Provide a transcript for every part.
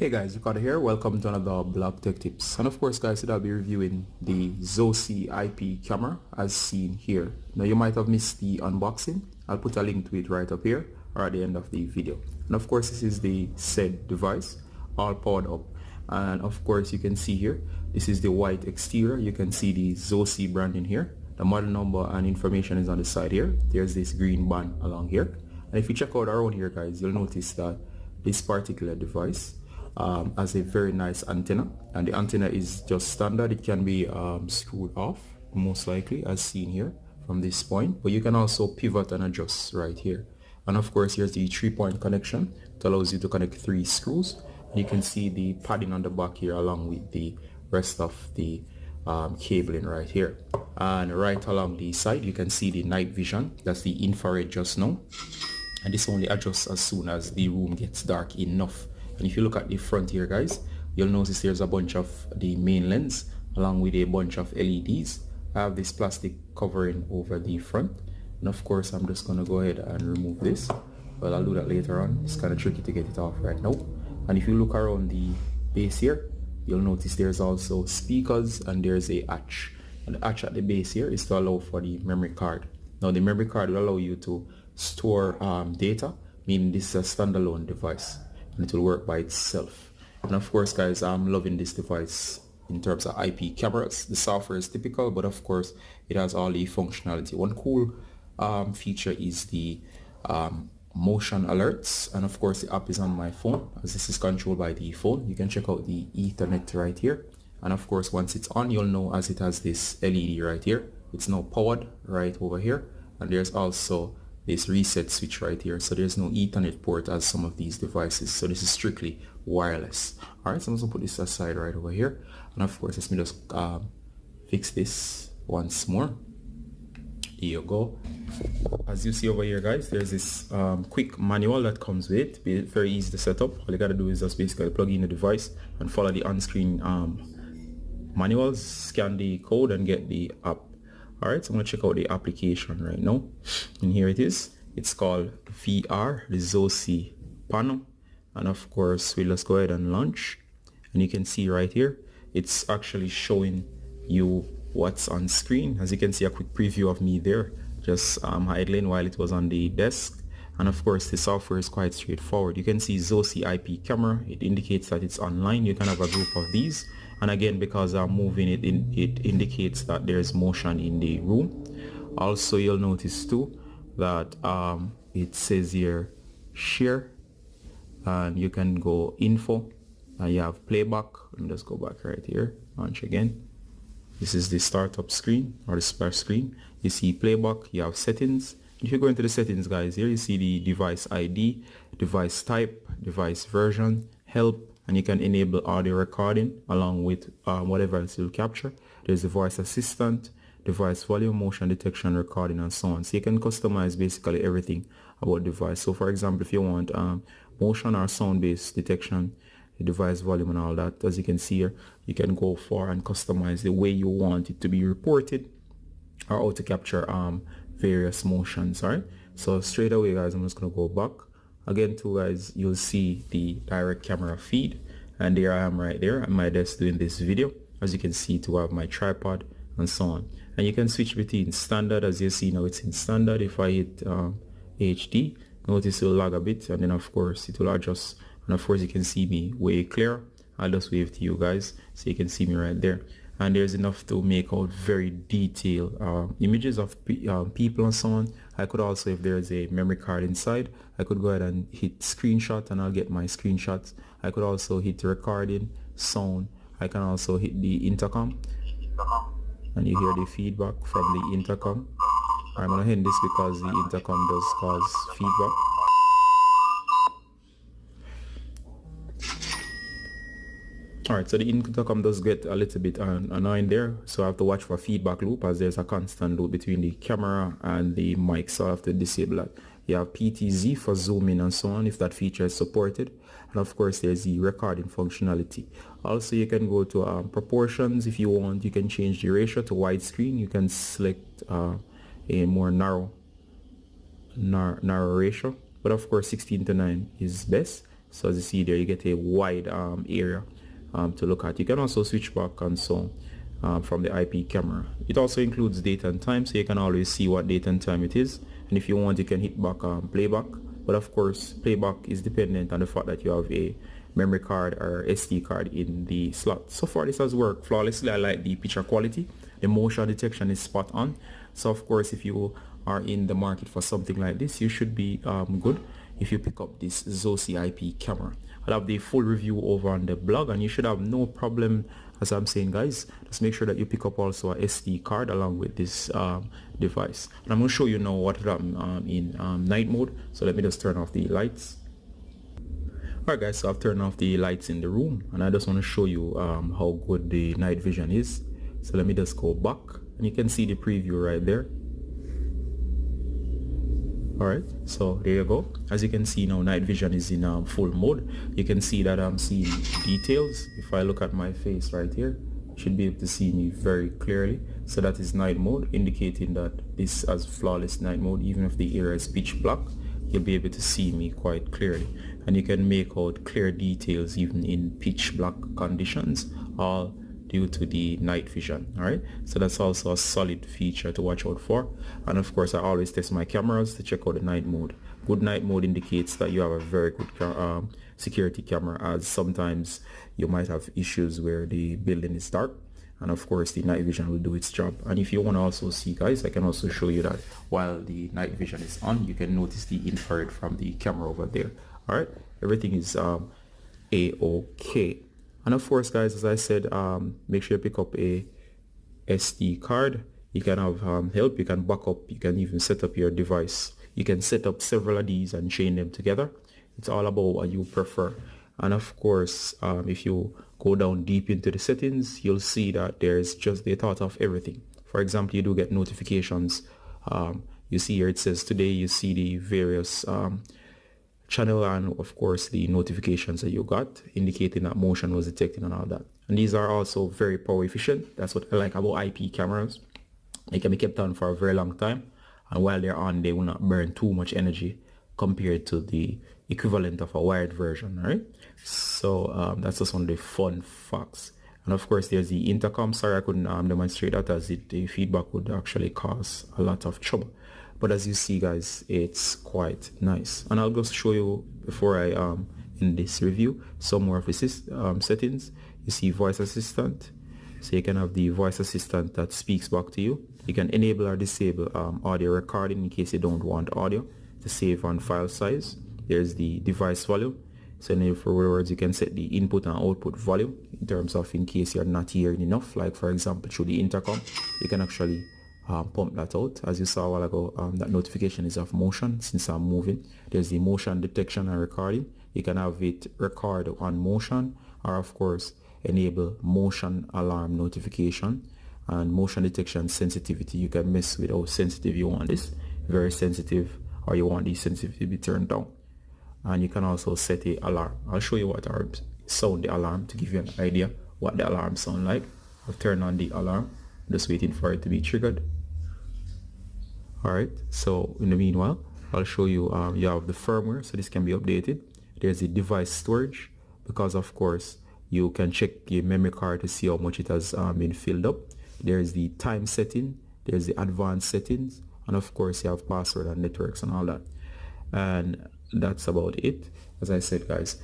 Hey guys, Ricardo here. Welcome to another Blog Tech Tips. And of course guys, today I'll be reviewing the Zosi IP camera as seen here. Now you might have missed the unboxing. I'll put a link to it right up here or at the end of the video. And of course this is the said device, all powered up. And of course you can see here, this is the white exterior. You can see the Zosi branding here. The model number and information is on the side here. There's this green band along here. And if you check out around here guys, you'll notice that this particular device has a very nice antenna, and the antenna is just standard. It can be screwed off most likely as seen here from this point, but you can also pivot and adjust right here. And of course here's the 3-point connection. It allows you to connect 3 screws. You can see the padding on the back here along with the rest of the cabling right here. And right along the side you can see the night vision. That's the infrared just now, and this only adjusts as soon as the room gets dark enough. And if you look at the front here guys, you'll notice there's a bunch of the main lens along with a bunch of LEDs. I have this plastic covering over the front, and of course I'm just gonna go ahead and remove this. Well, I'll do that later on. It's kind of tricky to get it off right now. And if you look around the base here, you'll notice there's also speakers and there's a hatch. And the hatch at the base here is to allow for the memory card. Now the memory card will allow you to store data, meaning this is a standalone device and it will work by itself. And of course guys, I'm loving this device in terms of IP cameras. The software is typical, but of course it has all the functionality. One cool feature is the motion alerts, and of course the app is on my phone as this is controlled by the phone. You can check out the Ethernet right here, and of course once it's on, you'll know as it has this LED right here. It's now powered right over here, and there's also this reset switch right here, so there's no Ethernet port as some of these devices, so this is strictly wireless. Alright, so I'm just gonna put this aside right over here, and of course let me just fix this once more. Here you go. As you see over here guys, there's this quick manual that comes with it. Very easy to set up. All you gotta do is just basically plug in the device and follow the on-screen manuals, scan the code and get the app. Alright, so I'm going to check out the application right now, and here it is. It's called VR, the Zosi panel, and of course we'll just go ahead and launch, and you can see right here it's actually showing you what's on screen. As you can see, a quick preview of me there just idling while it was on the desk. And of course the software is quite straightforward. You can see Zosi IP camera. It indicates that it's online. You can have a group of these, and again, because I'm moving it it indicates that there's motion in the room. Also you'll notice too that it says here share, and you can go info, and you have playback. Let me just go back right here, launch again. This is the startup screen or the splash screen. You see playback, you have settings. If you go into the settings guys, here you see the device ID, device type, device version, help, and you can enable audio recording along with whatever else you'll capture. There's the voice assistant, device volume, motion detection, recording, and so on. So you can customize basically everything about the device. So for example, if you want motion or sound based detection, the device volume and all that, as you can see here, you can go for and customize the way you want it to be reported or how to capture various motions. Alright, so straight away guys, I'm just gonna go back again to guys. You'll see the direct camera feed, and there I am right there at my desk doing this video. As you can see, to have my tripod and so on, and you can switch between standard. As you see now, it's in standard. If I hit HD, notice it will lag a bit, and then of course it will adjust, and of course you can see me way clear. I'll just wave to you guys so you can see me right there, and there's enough to make out very detailed images of people and so on. I could also, if there's a memory card inside, I could go ahead and hit screenshot and I'll get my screenshots. I could also hit recording, sound. I can also hit the intercom, and you hear the feedback from the intercom. I'm gonna end this because the intercom does cause feedback. Alright, so the intercom does get a little bit annoying there, so I have to watch for feedback loop, as there's a constant loop between the camera and the mic, so I have to disable that. You have PTZ for zooming and so on if that feature is supported, and of course there's the recording functionality. Also you can go to proportions if you want. You can change the ratio to widescreen. You can select a more narrow ratio, but of course 16:9 is best. So as you see there, you get a wide area to look at. You can also switch back and so from the IP camera. It also includes date and time, so you can always see what date and time it is, and if you want you can hit back playback, but of course playback is dependent on the fact that you have a memory card or SD card in the slot. So far this has worked flawlessly. I like the picture quality, the motion detection is spot on. So of course if you are in the market for something like this, you should be good if you pick up this Zosi IP camera. I'll have the full review over on the blog, and you should have no problem, as I'm saying guys. Just make sure that you pick up also a SD card along with this device. And I'm going to show you now what happened in night mode. So let me just turn off the lights. Alright guys, so I've turned off the lights in the room, and I just want to show you how good the night vision is. So let me just go back, and you can see the preview right there. Alright, so there you go. As you can see now, night vision is in full mode. You can see that I'm seeing details. If I look at my face right here, you should be able to see me very clearly. So that is night mode, indicating that this has flawless night mode. Even if the area is pitch black, you'll be able to see me quite clearly, and you can make out clear details even in pitch black conditions, all due to the night vision. All right, so that's also a solid feature to watch out for. And of course I always test my cameras to check out the night mode. Good night mode indicates that you have a very good security camera, as sometimes you might have issues where the building is dark, and of course the night vision will do its job. And if you want to also see guys, I can also show you that while the night vision is on, you can notice the infrared from the camera over there. All right, everything is a-okay. And of course guys, as I said, make sure you pick up a SD card. You can have help, you can back up, you can even set up your device. You can set up several of these and chain them together. It's all about what you prefer. And of course, if you go down deep into the settings, you'll see that there's just the thought of everything. For example, you do get notifications. You see here it says today, you see the various channel, and of course the notifications that you got indicating that motion was detected and all that. And these are also very power efficient. That's what I like about IP cameras. They can be kept on for a very long time, and while they're on, they will not burn too much energy compared to the equivalent of a wired version. Right, so that's just one of the fun facts. And of course there's the intercom. Sorry I couldn't demonstrate that, as the feedback would actually cause a lot of trouble. But as you see guys, it's quite nice. And I'll just show you before I in this review some more of the settings. You see voice assistant, so you can have the voice assistant that speaks back to you. You can enable or disable audio recording in case you don't want audio to save on file size. There's the device volume, so in other words you can set the input and output volume in terms of in case you're not hearing enough, like for example through the intercom. You can actually pump that out. As you saw a while ago, that notification is of motion since I'm moving. There's the motion detection and recording. You can have it record on motion, or of course enable motion alarm notification and motion detection sensitivity. You can mess with how sensitive you want this, very sensitive, or you want the sensitivity to be turned down. And you can also set a alarm. I'll show you what sound the alarm to give you an idea what the alarm sound like. I'll turn on the alarm, just waiting for it to be triggered. Alright, so in the meanwhile, I'll show you, you have the firmware, so this can be updated. There's the device storage, because of course you can check your memory card to see how much it has been filled up. There's the time setting, there's the advanced settings, and of course you have password and networks and all that. And that's about it. As I said guys,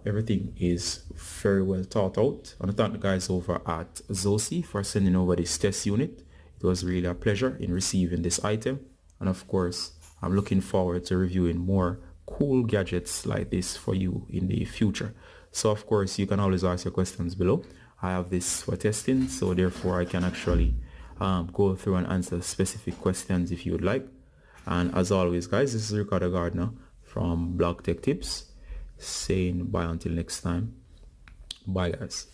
everything is very well thought out. I want to thank the guys over at Zosi for sending over this test unit. It was really a pleasure in receiving this item, and of course I'm looking forward to reviewing more cool gadgets like this for you in the future. So of course you can always ask your questions below. I have this for testing, so therefore I can actually go through and answer specific questions if you would like. And as always guys, this is Ricardo Gardner from Blog Tech Tips saying bye until next time. Bye guys.